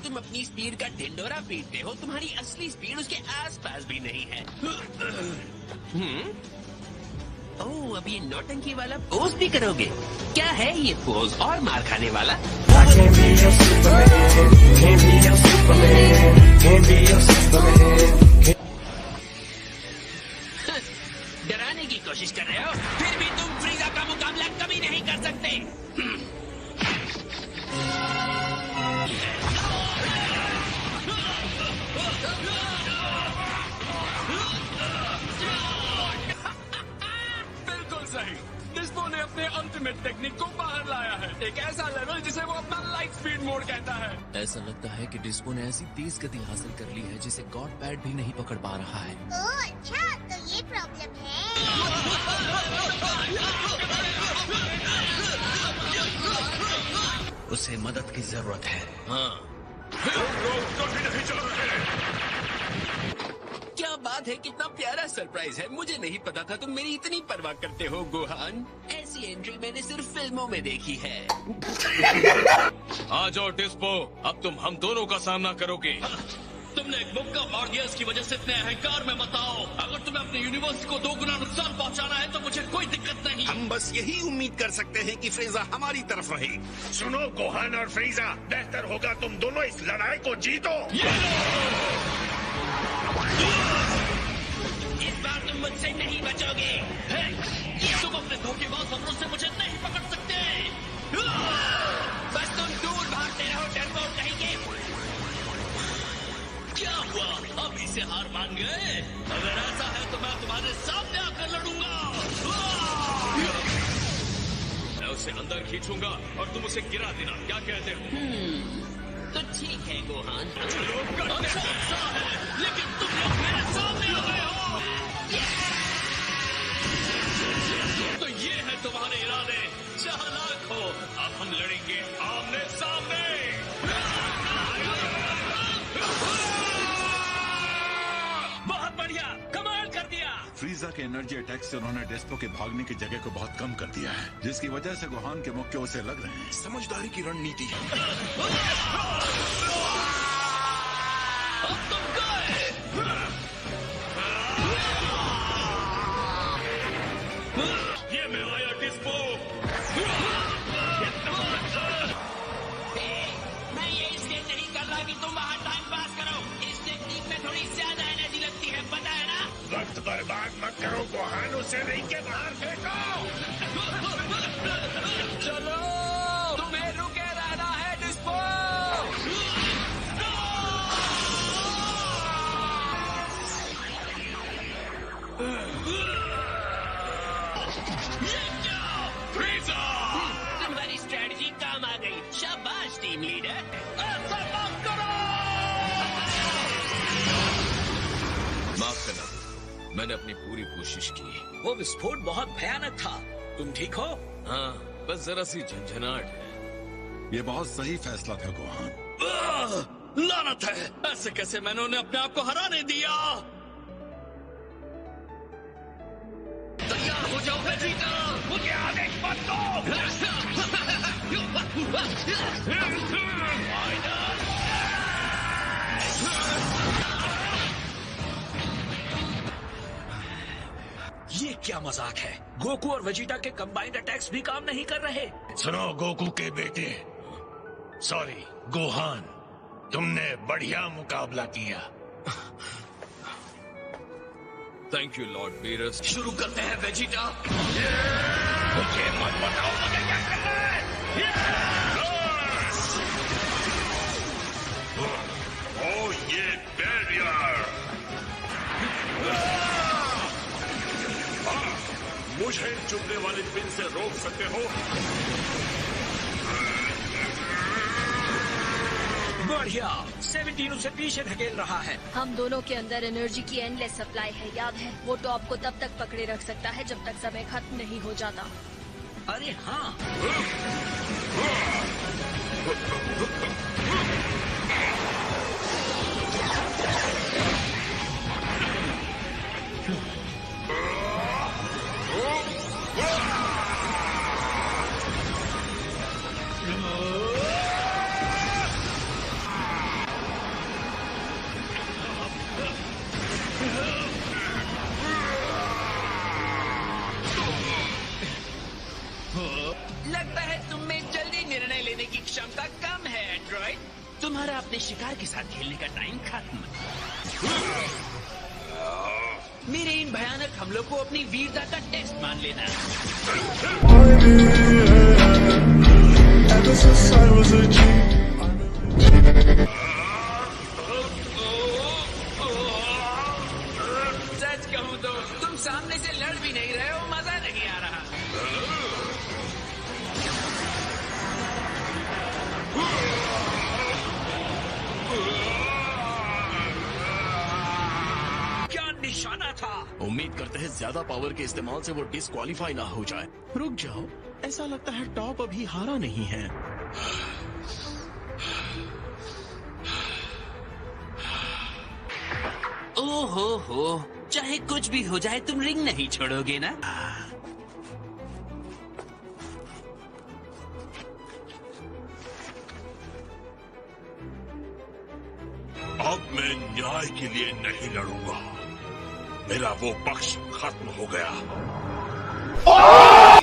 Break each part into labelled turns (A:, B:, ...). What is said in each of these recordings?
A: तुम अपनी स्पीड का ढिंडोरा पीटते हो, तुम्हारी असली स्पीड उसके आसपास भी नहीं है। ओह, अब ये नौटंकी वाला पोज भी करोगे? क्या है ये पोज और मार खाने वाला? डराने की कोशिश कर रहे हो, फिर भी तुम फ्रीजा का मुकाबला कभी नहीं कर सकते।
B: डिस्पो ने अपने अल्टीमेट टेक्निक को बाहर लाया है, एक ऐसा लेवल जिसे वो अपना लाइट स्पीड मोड कहता है।
C: ऐसा लगता है कि डिस्पो ने ऐसी तेज गति हासिल कर ली है जिसे गॉड पैड भी नहीं पकड़ पा रहा है।
D: ओह अच्छा, तो ये प्रॉब्लम है।
C: उसे मदद की जरूरत है।
A: हाँ,
B: कभी नहीं चल रहे।
A: क्या बात है, कितना प्यारा सरप्राइज है। मुझे नहीं पता था तुम मेरी इतनी परवाह करते हो गोहान। ऐसी एंट्री मैंने सिर्फ फिल्मों में देखी है।
B: आ जाओ डिस्पो, अब तुम हम दोनों का सामना करोगे।
E: तुमने एक मुक्का मार दिया, इसकी वजह से इतने अहंकार में मत आओ। अगर तुम्हें अपने यूनिवर्स को 2 गुना नुकसान पहुंचाना है तो मुझे कोई दिक्कत नहीं।
F: हम बस यही उम्मीद कर सकते हैं कि फ्रीजा हमारी तरफ रहे। सुनो गोहान और फ्रीजा, बेहतर होगा तुम दोनों इस लड़ाई को जीतो।
A: इस बार तुम मुझसे नहीं बचोगे।
E: तुम अपने धोखेबाज हमलों से मुझे नहीं पकड़ सकते।
A: बस तुम दूर भागते रहो डरपोक कहेंगे।
E: क्या हुआ, अब इसे हार मान गए? अगर ऐसा है तो मैं तुम्हारे सामने आकर लड़ूंगा।
B: मैं उसे अंदर खींचूंगा और तुम उसे गिरा देना, क्या कहते हो?
A: तो ठीक है गोहान।
E: अच्छा है, लेकिन तुम लोग मेरे सामने आ गए हो। तो ये है तुम्हारे इरादे, चालाक हो।
B: अब हम लड़ेंगे आमने सामने।
E: बहुत बढ़िया, कमाल कर दिया।
G: फ्रीजा के एनर्जी अटैक से उन्होंने डेस्पो के भागने की जगह को बहुत कम कर दिया है, जिसकी वजह से गोहान के मुक्के उसे लग रहे हैं।
F: समझदारी की रणनीति है।
E: अब तुम गए।
B: ये मैं आया डिस्पो।
A: मैं ये इसलिए नहीं कर रहा कि तुम वहाँ टाइम पास करो। इस टेक्निक में थोड़ी ज्यादा एनर्जी लगती है, पता है ना?
F: वक्त बर्बाद मत करो गोहान, उसे नहीं के बाहर फेंको।
B: चलो, तुम्हें रुके रहना है डिस्पो।
E: फ्रीजा,
A: तुम्हारी स्ट्रेटजी काम आ गई। शाबाश टीम लीडर।
E: ऐसा मत करो।
B: माफ करना, मैंने अपनी पूरी कोशिश की।
E: वो विस्फोट बहुत भयानक था। तुम ठीक हो?
B: हाँ, बस जरा सी झंझनाहट है।
G: ये बहुत सही फैसला था गोहान।
E: लानत है, ऐसे कैसे मैंने उन्हें अपने आप को हराने दिया। तैयार हो जाओ वेजिटा, मुझे आदेश मत दो। ये क्या मजाक है? गोकू और वेजिटा के कंबाइंड अटैक्स भी काम नहीं कर रहे।
F: सुनो गोकू के बेटे, सॉरी गोहान, तुमने बढ़िया मुकाबला किया।
B: Thank you Lord Beerus.
E: शुरू करते हैं वेजिटा।
F: मुझे मत बताओ मुझे क्या करना है। ओ ये बैरियर, मुझे चुभने वाले पिन से रोक सकते हो?
E: बढ़िया, 17 उसे पीछे धकेल रहा है।
H: हम दोनों के अंदर एनर्जी की एंडलेस सप्लाई है, याद है? वो टॉप को तब तक पकड़े रख सकता है जब तक समय खत्म नहीं हो जाता।
E: अरे हाँ,
A: तुम्हारा अपने शिकार के साथ खेलने का टाइम खत्म। मेरे इन भयानक हमलों को अपनी वीरता का टेस्ट मान लेना।
B: सच कहूँ तो तुम सामने से लड़ भी नहीं रहे हो, मजा नहीं आ रहा।
A: क्या निशाना था?
C: उम्मीद करते हैं ज्यादा पावर के इस्तेमाल से वो डिस्क्वालीफाई ना हो जाए। रुक जाओ, ऐसा लगता है टॉप अभी हारा नहीं है।
A: ओहो हो, चाहे कुछ भी हो जाए तुम रिंग नहीं छोड़ोगे ना?
F: अब मैं न्याय के लिए नहीं लड़ूंगा। मेरा वो पक्ष खत्म हो गया।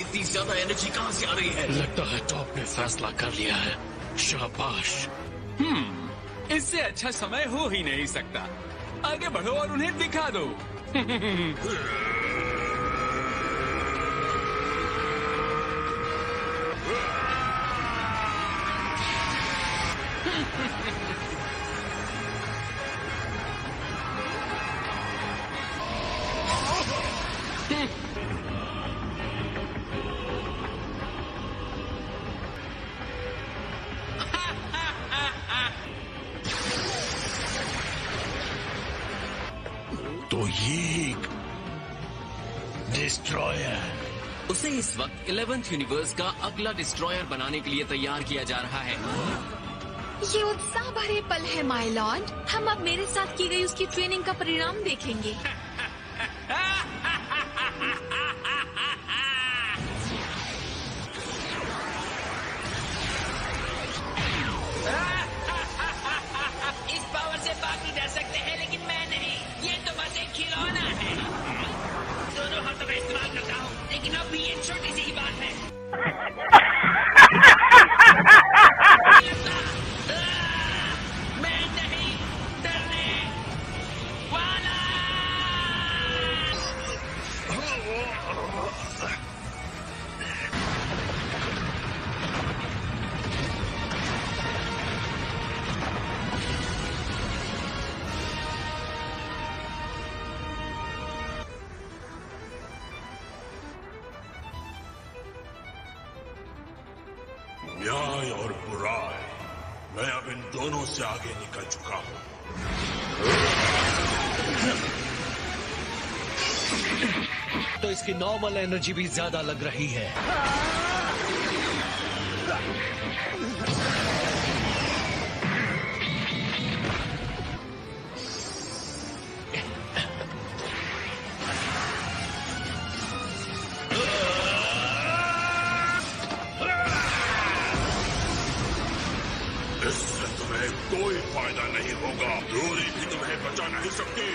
C: इतनी ज्यादा एनर्जी कहाँ से आ रही है?
E: लगता है टॉप ने फैसला कर लिया है। शाबाश।
B: इससे अच्छा समय हो ही नहीं सकता। आगे बढ़ो और उन्हें दिखा दो।
F: तो ये डिस्ट्रॉयर।
C: उसे इस वक्त 11th यूनिवर्स का अगला डिस्ट्रॉयर बनाने के लिए तैयार किया जा रहा है।
I: ये उत्साह भरे पल है माय लॉर्ड। हम अब मेरे साथ की गई उसकी ट्रेनिंग का परिणाम देखेंगे।
A: इस पावर से बाकी डर सकते हैं, लेकिन मैं नहीं। ये तो बस एक खिलौना है। दोनों हाथों का इस्तेमाल करता हूँ, लेकिन अब भी ये छोटी सी ही बात है। मैं नहीं डरने वाला।
F: न्याय और बुराई, मैं अब इन दोनों से आगे निकल चुका हूँ।
E: तो इसकी नॉर्मल एनर्जी भी ज्यादा लग रही है।
F: इससे तुम्हें कोई फायदा नहीं होगा। दूरी भी तुम्हें बचा नहीं सकती।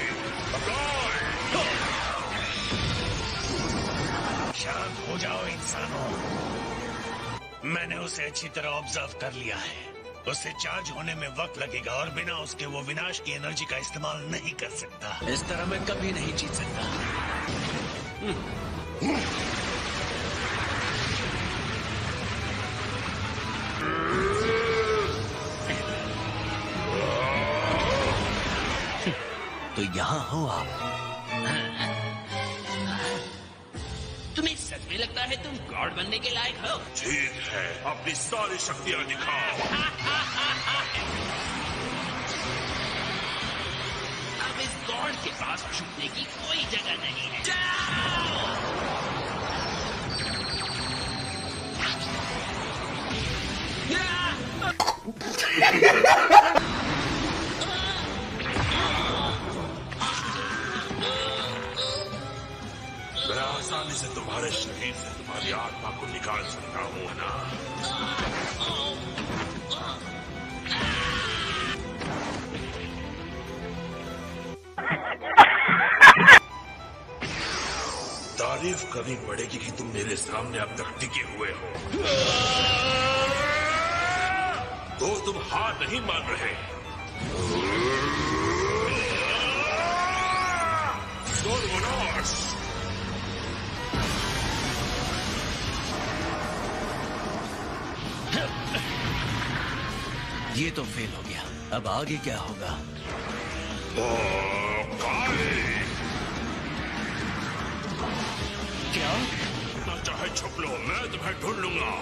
J: शांत हो जाओ इंसानों। मैंने उसे अच्छी तरह ऑब्जर्व कर लिया है। उसे चार्ज होने में वक्त लगेगा और बिना उसके वो विनाश की एनर्जी का इस्तेमाल नहीं कर सकता।
E: इस तरह मैं कभी नहीं जीत सकता।
A: तो यहाँ हो आप। तुम्हें सच में लगता है तुम गॉड बनने के लायक हो?
F: ठीक है, अपनी सारी शक्तियाँ दिखाओ।
A: अब इस गॉड के पास छुपने की कोई जगह नहीं है। जाओ!
F: मैं आसानी से तुम्हारे शरीर से तुम्हारी आत्मा को निकाल सकता हूँ ना। तारीफ करनी पड़ेगी कि तुम मेरे सामने अब तक टिके हुए हो। तो तुम हार नहीं मान रहे। सोलमोनोस!
J: ये तो फेल हो गया। अब आगे क्या होगा?
F: क्या? ना चाहे छुप लो, मैं तुम्हें ढूंढ लूंगा।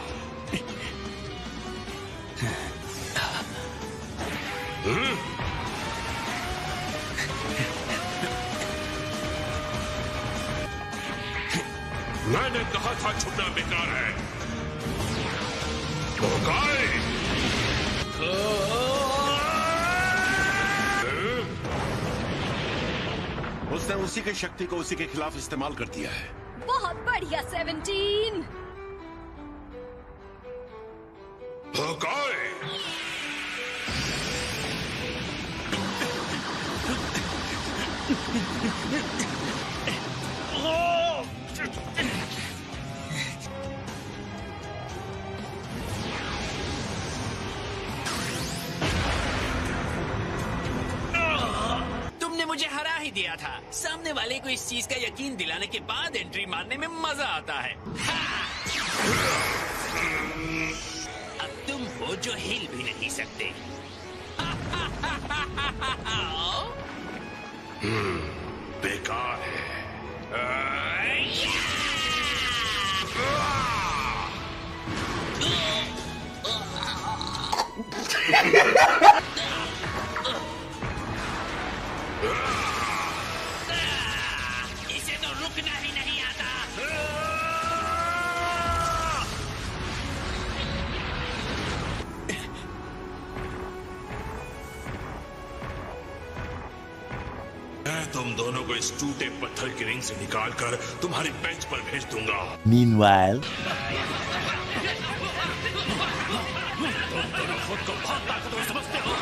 F: मैंने कहा था छुपना बेकार है।
G: उसने उसी की शक्ति को उसी के खिलाफ इस्तेमाल कर दिया है।
H: बहुत बढ़िया 17।
A: तुमने मुझे हरा ही दिया था। सामने वाले को इस चीज का यकीन दिलाने के बाद एंट्री मारने में मजा आता है। अब तुम हो जो हिल भी नहीं सकते।
F: बेकार है।
A: इसे तो रुकना ही नहीं आता।
F: मैं तुम दोनों को इस टूटे पत्थर की रिंग से निकालकर तुम्हारी बेंच पर भेज दूंगा।
K: Meanwhile,
F: तुम दोनों खुद को बहुत ताकतवर समझते हो।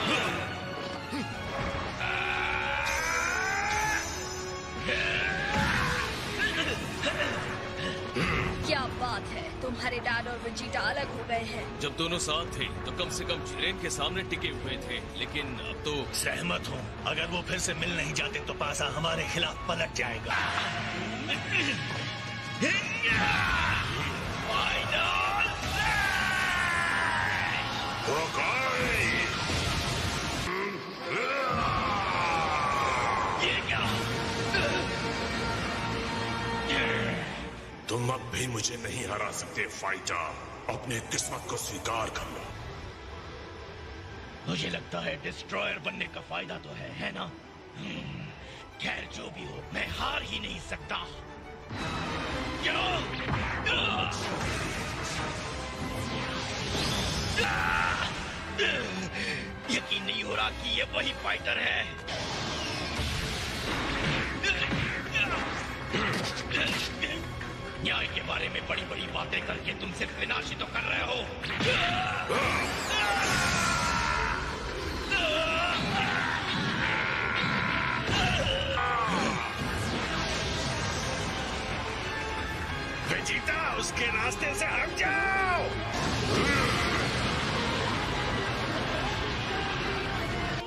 H: क्या बात है, तुम्हारे डैड और विजिटा अलग हो गए हैं।
E: जब दोनों साथ थे तो कम से कम जिरेन के सामने टिके हुए थे, लेकिन अब तो
J: सहमत हूँ। अगर वो फिर से मिल नहीं जाते तो पासा हमारे खिलाफ पलट जाएगा।
F: तुम अब भी मुझे नहीं हरा सकते फाइटर। अपने किस्मत को स्वीकार कर लो।
J: मुझे लगता है डिस्ट्रॉयर बनने का फायदा तो है ना? खैर जो भी हो, मैं हार ही नहीं सकता। यकीन नहीं हो रहा कि ये वही फाइटर है। न्याय के बारे में बड़ी बड़ी बातें करके तुम सिर्फ विनाश ही तो कर रहे हो।
F: वेजिटा, उसके रास्ते से हट जाओ।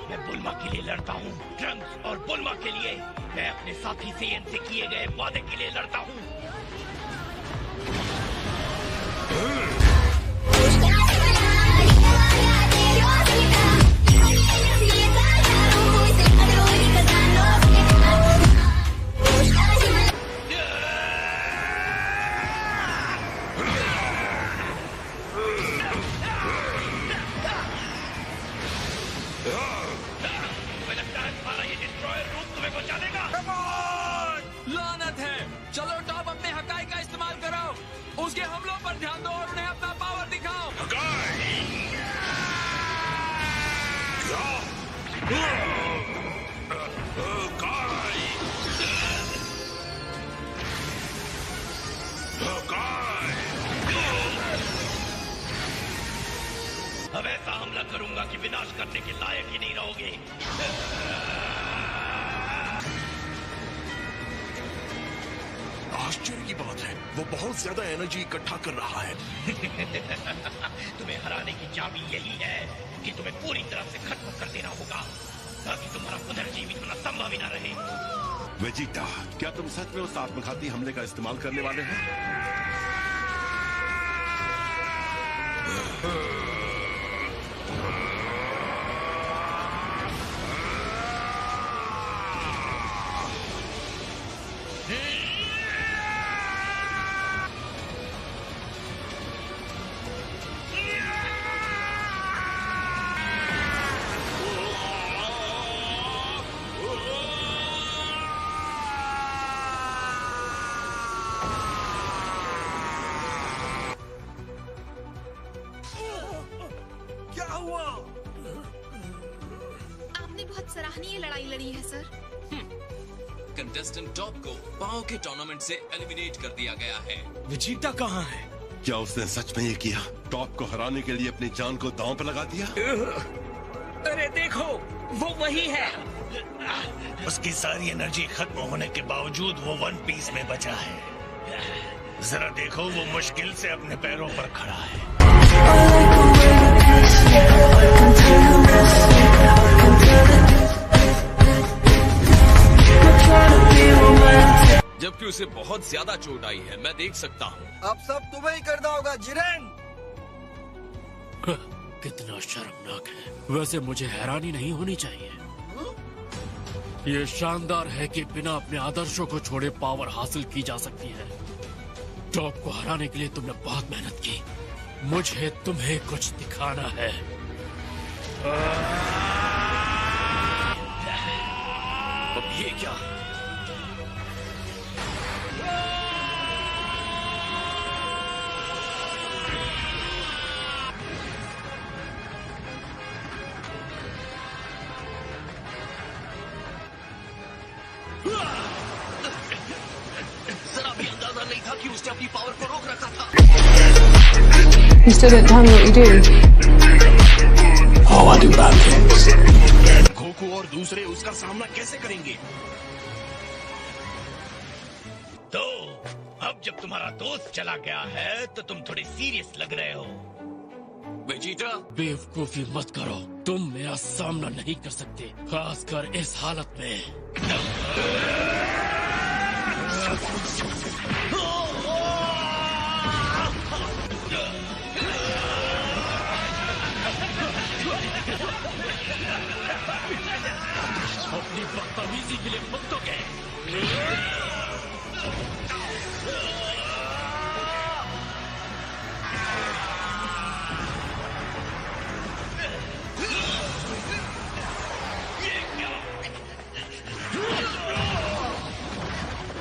J: मैं बुल्मा के लिए लड़ता हूँ, ट्रंक्स और बुल्मा के लिए। मैं अपने साथी सेयन से किए गए वादे के लिए लड़ता हूँ।
B: लानत है। चलो टॉप, अपने हकाई का इस्तेमाल करो। उसके हमलों पर ध्यान दो और उन्हें अपना पावर दिखाओ।
J: अब ऐसा हमला करूंगा कि विनाश करने के लायक ही नहीं रहोगे।
C: आश्चर्य की बात है, वो बहुत ज्यादा एनर्जी इकट्ठा कर रहा है।
E: तुम्हें हराने की चाबी यही है कि तुम्हें पूरी तरह से खत्म कर देना होगा ताकि तुम्हारा पुनर्जीवित होना संभव ही न रहे।
K: वेजिटा, क्या तुम सच में उस आत्मघाती हमले का इस्तेमाल करने वाले हैं?
I: सराहनीय लड़ाई लड़ी है सर।
L: कंटेस्टेंट टॉप को पाओ के टूर्नामेंट से एलिमिनेट कर दिया गया है।
K: वेजिटा कहाँ है? क्या उसने सच में ये किया? टॉप को हराने के लिए अपनी जान को दांव पर लगा दिया?
A: अरे देखो, वो वही है।
J: उसकी सारी एनर्जी खत्म होने के बावजूद वो वन पीस में बचा है। जरा देखो, वो मुश्किल से अपने पैरों पर खड़ा है।
L: जबकि उसे बहुत ज्यादा चोट आई है, मैं देख सकता हूँ।
M: अब सब तुम्हें ही करना होगा जिरेन।
N: कितना शर्मनाक है। वैसे मुझे हैरानी नहीं होनी चाहिए। ये शानदार है कि बिना अपने आदर्शों को छोड़े पावर हासिल की जा सकती है। टॉप को हराने के लिए तुमने बहुत मेहनत की। मुझे तुम्हें कुछ दिखाना है।
L: अब ये क्या? जरा भी अंदाजा नहीं था कि उसने अपनी पावर को रोक रखा था।
O: You still didn't tell me what you do.
C: Oh, I do bad things. Goku और दूसरे उसका सामना कैसे करेंगे?
J: तो अब जब तुम्हारा दोस्त चला गया है तो तुम थोड़े सीरियस लग रहे हो।
N: वेजिटा, बेवकूफी मत करो। तुम मेरा सामना नहीं कर सकते, खासकर इस हालत में। अपनी बदतमीजी के लिए भुगतोगे।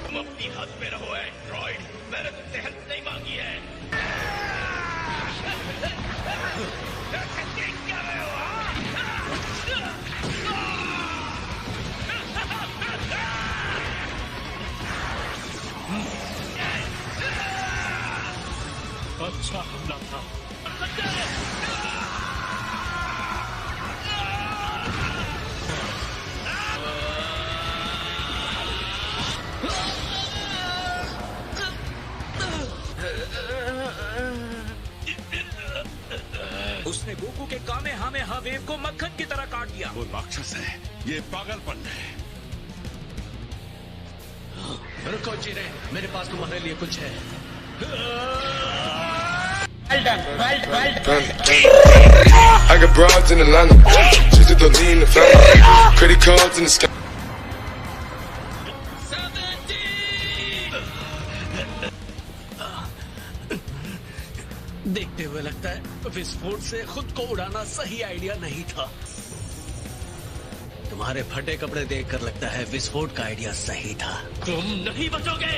J: तुम अपनी हद में रहो एंड्रॉइड। मैंने तुमसे हेल्प नहीं मांगी है। क्या रहे हो?
N: अच्छा हमला था।
A: उसने गोकू के कामेहामेहा वेव को मक्खन की तरह काट दिया।
K: वो राक्षस है, ये पागलपन है।
E: रुको जीरे, मेरे पास तुम्हारे लिए कुछ है।
P: Well done. I got broads in Atlanta, just to lean in the family, credit cards in the sky.
E: देखते हुए लगता है विस्फोट से खुद को उड़ाना सही आइडिया नहीं था। तुम्हारे फटे कपड़े देखकर लगता है विस्फोट का आइडिया सही था।
N: तुम नहीं बचोगे।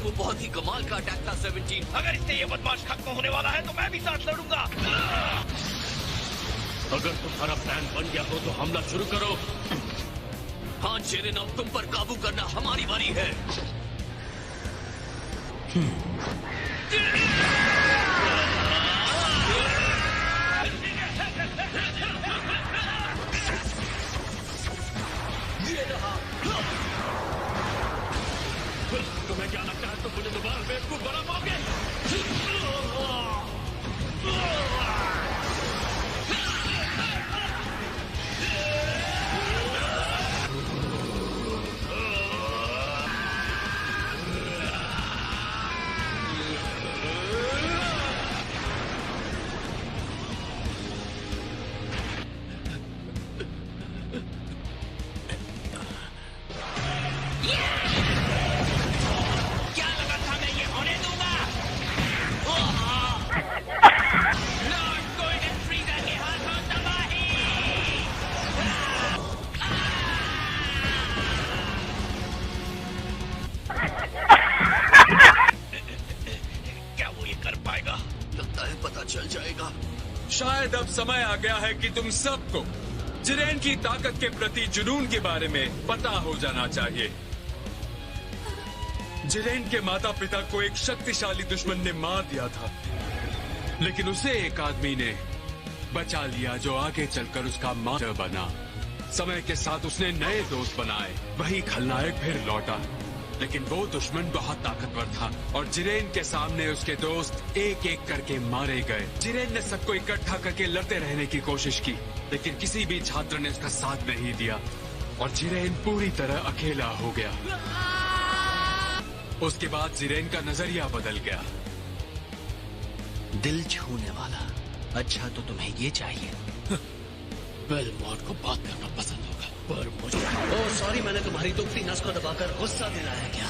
L: वो बहुत ही कमाल का अटैक था 17।
J: अगर इससे ये बदमाश खत्म होने वाला है तो मैं भी साथ लड़ूंगा।
N: अगर तुम्हारा प्लान बन गया हो तो हमला शुरू करो।
L: हाँ जेरेन, अब तुम पर काबू करना हमारी बारी है।
C: चल जाएगा।
B: शायद अब समय आ गया है कि तुम सबको जिरेन की ताकत के प्रति जुनून के बारे में पता हो जाना चाहिए। जिरेन के माता पिता को एक शक्तिशाली दुश्मन ने मार दिया था, लेकिन उसे एक आदमी ने बचा लिया जो आगे चलकर उसका मार्टर बना। समय के साथ उसने नए दोस्त बनाए, वही खलनायक फिर लौटा, लेकिन वो दुश्मन बहुत ताकतवर था और जिरेन के सामने उसके दोस्त एक एक करके मारे गए। जिरेन ने सबको इकट्ठा करके लड़ते रहने की कोशिश की, लेकिन किसी भी छात्र ने उसका साथ नहीं दिया और जिरेन पूरी तरह अकेला हो गया। उसके बाद जिरेन का नजरिया बदल गया।
Q: दिल छूने वाला। अच्छा तो तुम्हें ये चाहिए।
C: बेलमोंट को बात करना पसंद होगा, पर मुझे
Q: ओह सॉरी, मैंने तुम्हारी दुखती नस को दबाकर गुस्सा दिलाया क्या?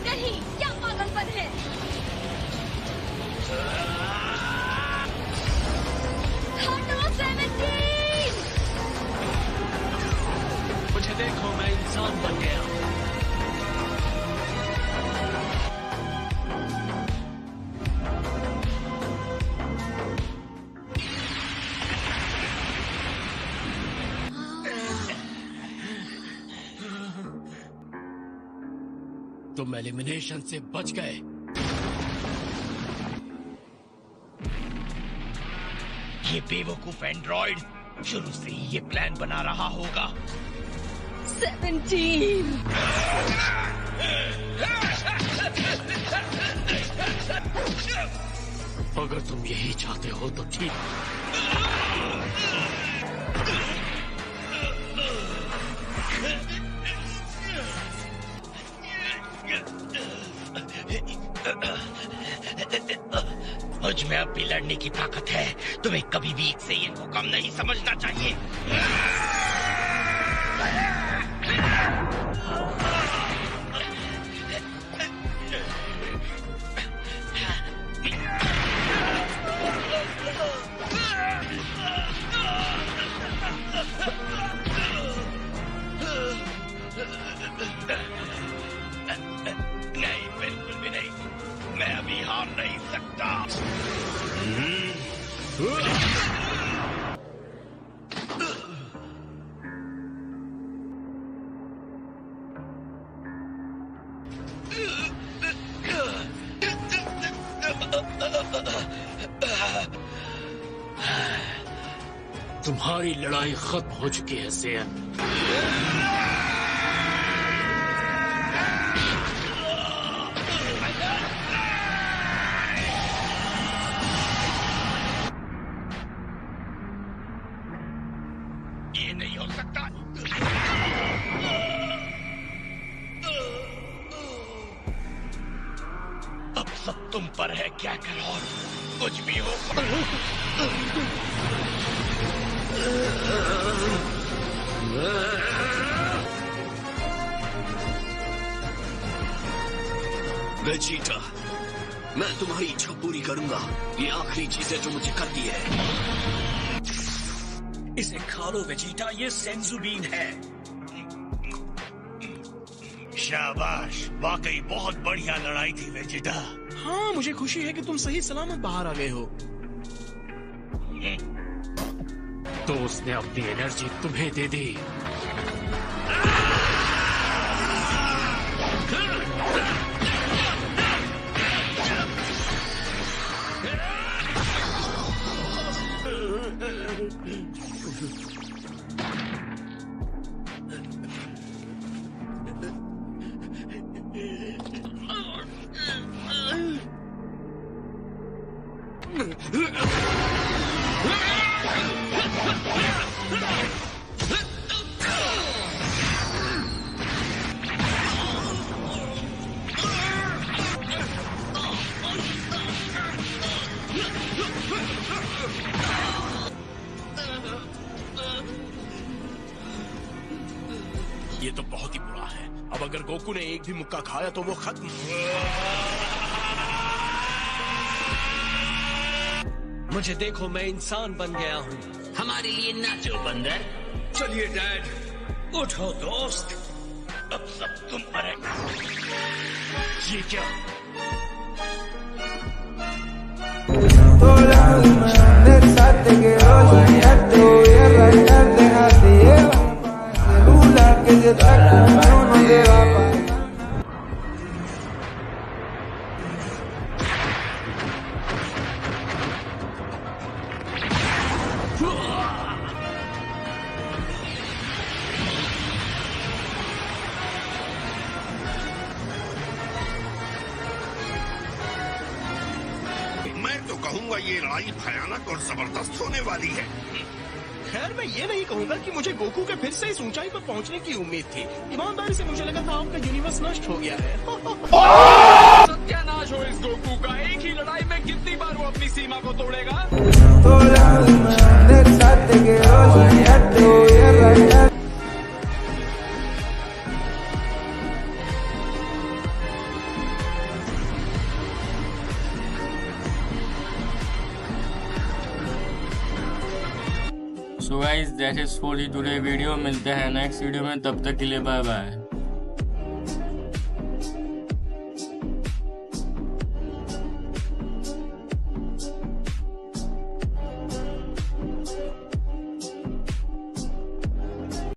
H: नहीं, क्या पागलपन है?
Q: मुझे देखो, मैं इंसान बन गया।
C: तुम एलिमिनेशन से बच गए।
E: ये बेवकूफ एंड्रॉइड शुरू से ही ये प्लान बना रहा होगा।
H: 17
C: अगर तुम यही चाहते हो तो ठीक।
E: मुझ में अब भी लड़ने की ताकत है। तुम्हें कभी भी इससे इनको कम नहीं समझना चाहिए। नहीं, बिल्कुल भी नहीं। मैं अभी हार नहीं सकता।
C: तुम्हारी लड़ाई खत्म हो चुकी है सेयन।
E: ये नहीं हो सकता। अब सब तुम पर है, क्या करो, कुछ भी हो।
C: वेजिटा, मैं तुम्हारी इच्छा पूरी करूंगा। ये आखिरी चीज है जो मुझे करती है।
E: इसे खा लो वेजिटा, ये सेंजू बीन है।
J: शाबाश, वाकई बहुत बढ़िया लड़ाई थी वेजिटा।
C: हाँ, मुझे खुशी है कि तुम सही सलामत बाहर आ गए हो।
N: तो उसने अपनी एनर्जी तुम्हें दे दी।
C: ये तो बहुत ही बुरा है। अब अगर गोकू ने एक भी मुक्का खाया तो वो खत्म।
Q: मुझे देखो, मैं इंसान बन गया हूँ।
E: हमारे लिए नाचो बंदर।
B: चलिए डैड।
E: उठो दोस्त, अब सब तुम पर है। ये क्या?
F: मैं तो कहूँगा ये लड़ाई भयानक और जबरदस्त होने वाली है।
C: खैर, मैं ये नहीं कहूँगा कि मुझे गोकू के फिर से इस ऊंचाई पर पहुँचने की उम्मीद थी। ईमानदारी से मुझे लगा था आपका यूनिवर्स नष्ट हो गया है।
B: सत्यानाश हो इस गोकू का। एक ही लड़ाई में कितनी बार वो अपनी सीमा को तोड़ेगा।
R: So guys that is for today video. मिलते हैं नेक्स्ट वीडियो में, तब तक के लिए बाय बाय।